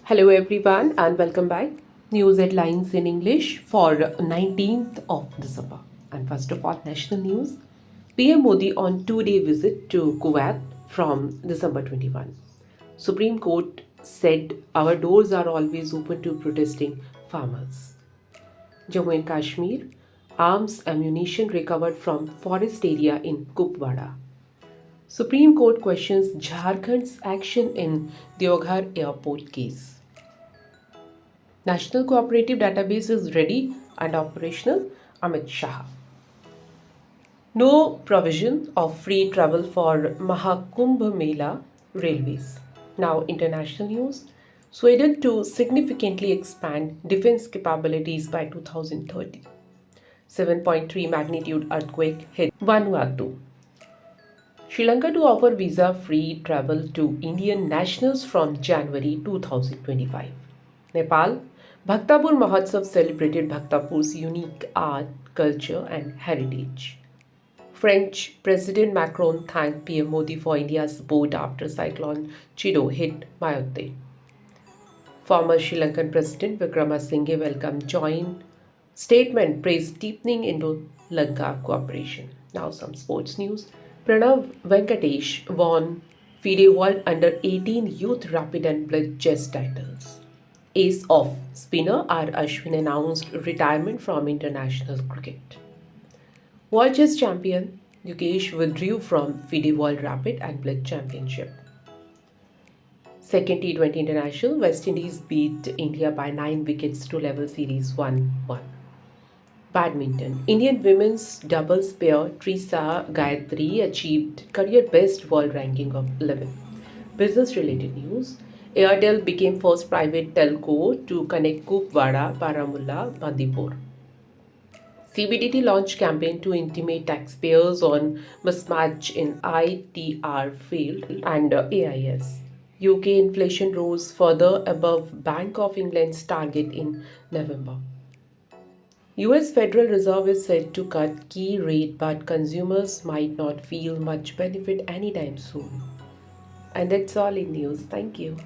Hello everyone and welcome back. News headlines in English for 19th of December. And first of all, national news. PM Modi on two-day visit to Kuwait from December 21. Supreme Court said our doors are always open to protesting farmers. Jammu and Kashmir, arms ammunition recovered from forest area in Kupwara. Supreme Court questions Jharkhand's action in Deoghar airport case. National Cooperative Database is ready and operational, Amit Shah. No provision of free travel for Mahakumbh Mela railways. Now, international news. Sweden to significantly expand defense capabilities by 2030. 7.3 magnitude earthquake hit Vanuatu. Sri Lanka to offer visa free travel to Indian nationals from January 2025. Nepal, Bhaktapur Mahotsav celebrated Bhaktapur's unique art, culture, and heritage. French President Macron thanked PM Modi for India's support after Cyclone Chido hit Mayotte. Former Sri Lankan President Wickramasinghe welcomed joint statement praised deepening Indo-Lanka cooperation. Now some sports news. Pranav Venkatesh won FIDE World Under 18 Youth Rapid and Blitz Chess titles. Ace off spinner R. Ashwin announced retirement from international cricket. World Chess Champion Yukesh withdrew from FIDE World Rapid and Blitz Championship. Second T20 International, West Indies beat India by 9 wickets to level series 1-1. Badminton. Indian women's doubles pair Trisa Gayatri achieved career best world ranking of 11. Business related news. Airtel became first private telco to connect Kupwara, Baramulla, Bandipur. CBDT launched campaign to intimate taxpayers on mismatch in ITR field and AIS. UK inflation rose further above Bank of England's target in November. US Federal Reserve is said to cut key rate, but consumers might not feel much benefit anytime soon. And that's all in news. Thank you.